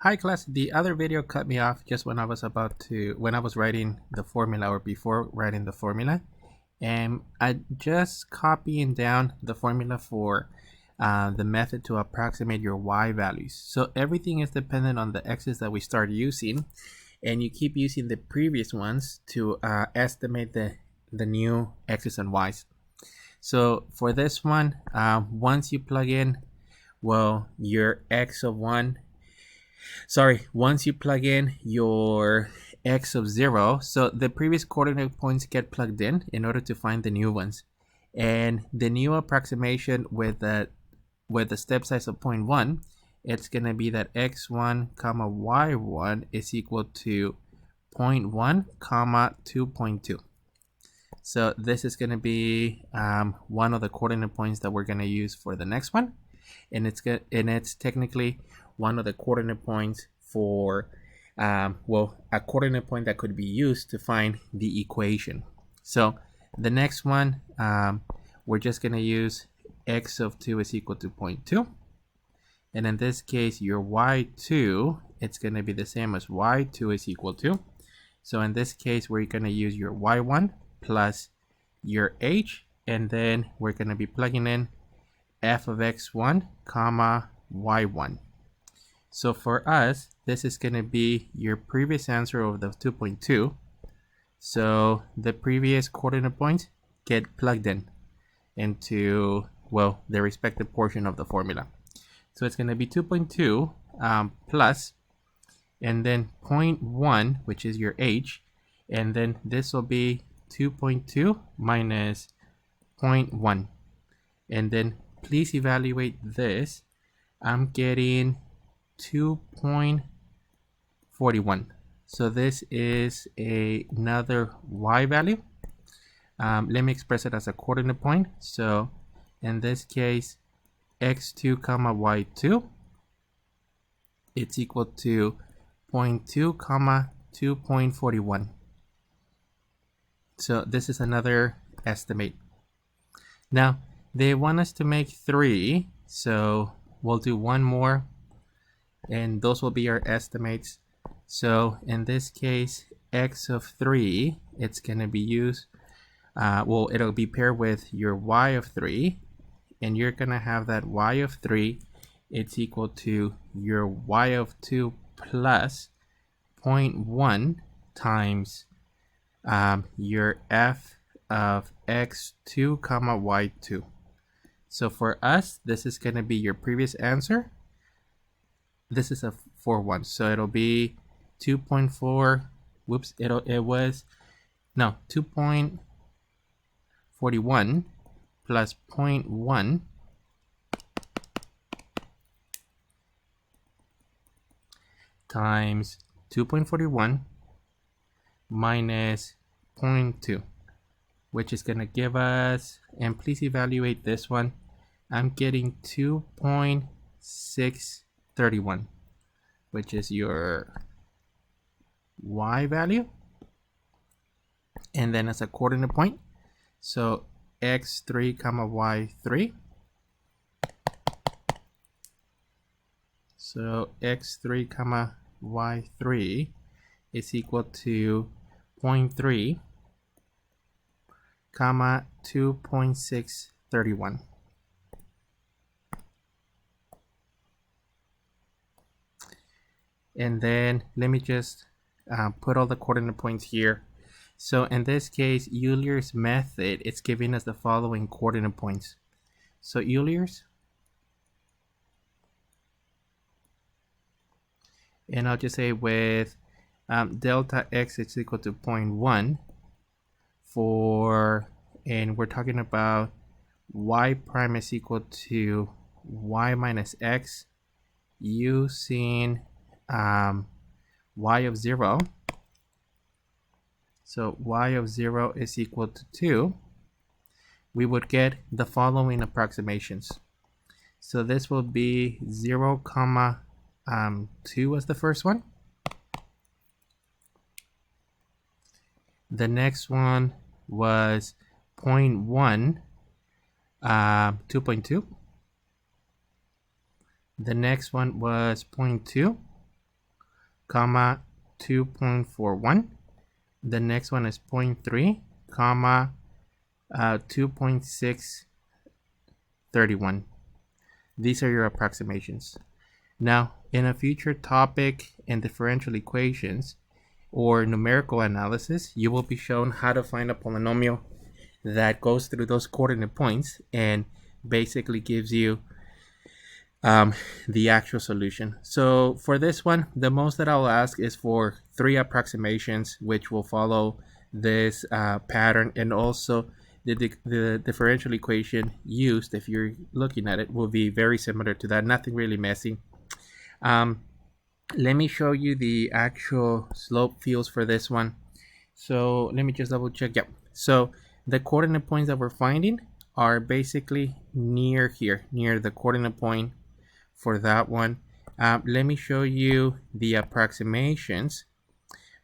Hi class, the other video cut me off just when I was writing the formula or before writing the formula. And I just copying down the formula for the method to approximate your y values. So everything is dependent on the x's that we start using, and you keep using the previous ones to estimate the new x's and y's. So for this one, once you plug in, your x of 1, once you plug in your x of 0, so the previous coordinate points get plugged in order to find the new ones. And the new approximation with the step size of 0.1, it's going to be that x1 comma y1 is equal to 0.1 comma 2.2. So this is going to be one of the coordinate points that we're going to use for the next one, and it's technically one of the coordinate points for a coordinate point that could be used to find the equation. So the next one, we're just going to use x of 2 is equal to 0.2, and in this case your y2, it's going to be the same as y2 is equal to. So in this case we're going to use your y1 plus your h, and then we're going to be plugging in f of x1 comma y1. So for us, this is going to be your previous answer of the 2.2. So the previous coordinate points get plugged in into, the respective portion of the formula. So it's going to be 2.2 plus, and then 0.1, which is your h, and then this will be 2.2 minus 0.1. And then please evaluate this. I'm getting 2.41. So this is another y value. Let me express it as a coordinate point. So in this case, x2 comma y2, it's equal to 0.2 comma 2.41. So this is another estimate. Now they want us to make 3, so we'll do one more, and those will be our estimates. So in this case, x of 3, it's going to be used, it'll be paired with your y of 3, and you're going to have that y of 3, it's equal to your y of 2 plus 0.1 times your f of x2 comma y2. So for us, this is going to be your previous answer. This is a 4-1, so it'll be 2.4. Whoops, it was 2.41 plus 0.1 times 2.41 minus 0.2, which is going to give us, and please evaluate this one, I'm getting 2.631, which is your y value, and then as a coordinate point, so x3 comma y3, so x3 comma y3 is equal to 0.3 comma 2.631. And then let me just put all the coordinate points here. So in this case, Euler's method, it's giving us the following coordinate points. So Euler's, and I'll just say with delta x is equal to 0.1 for, and we're talking about y prime is equal to y minus x using y of 0. So y of 0 is equal to 2. We would get the following approximations. So this will be 0 comma 2 as the first one. The next one was 0.1, 2.2. The next one was 0.2, comma 2.41. The next one is 0.3, comma 2.631. These are your approximations. Now, in a future topic in differential equations or numerical analysis, you will be shown how to find a polynomial that goes through those coordinate points and basically gives you the actual solution. So for this one, the most that I'll ask is for 3 approximations, which will follow this pattern, and also the differential equation used, if you're looking at it, will be very similar to that. Nothing really messy. Let me show you the actual slope fields for this one. So let me just double check. Yep. So the coordinate points that we're finding are basically near here, near the coordinate point for that one. Let me show you the approximations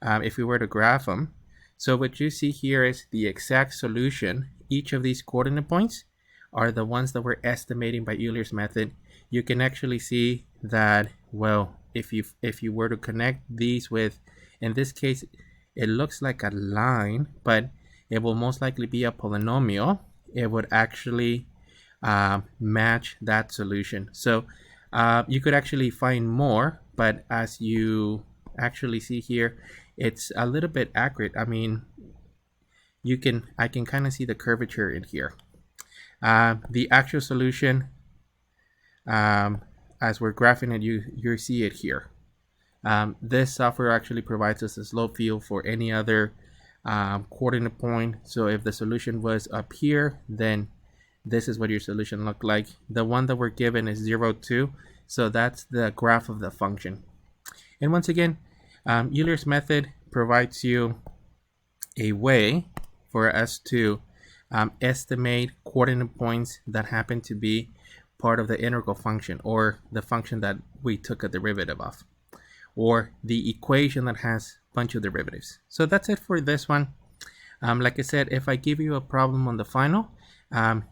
if we were to graph them. So what you see here is the exact solution. Each of these coordinate points are the ones that we're estimating by Euler's method. You can actually see that, well, if you were to connect these with, in this case, it looks like a line, but it will most likely be a polynomial. It would actually match that solution. So you could actually find more, but as you actually see here, it's a little bit accurate. I mean, I can kind of see the curvature in here. The actual solution, as we're graphing it, you see it here. This software actually provides us a slope field for any other coordinate point. So if the solution was up here, then this is what your solution looked like. The one that we're given is 0, 2. So that's the graph of the function. And once again, Euler's method provides you a way for us to estimate coordinate points that happen to be part of the integral function, or the function that we took a derivative of, or the equation that has a bunch of derivatives. So that's it for this one. Like I said, if I give you a problem on the final,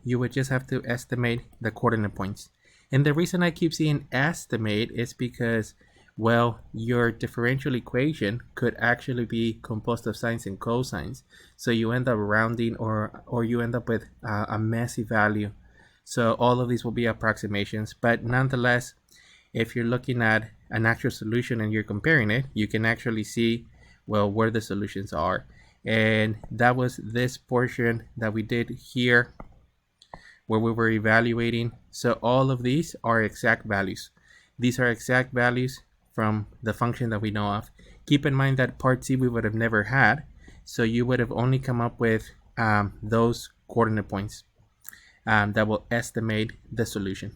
you would just have to estimate the coordinate points. And the reason I keep saying estimate is because, well, your differential equation could actually be composed of sines and cosines. So you end up rounding, or you end up with a messy value. So all of these will be approximations, but nonetheless, if you're looking at an actual solution and you're comparing it, you can actually see, well, where the solutions are. And that was this portion that we did here, where we were evaluating. So all of these are exact values. These are exact values from the function that we know of. Keep in mind that part C we would have never had, so you would have only come up with those coordinate points that will estimate the solution.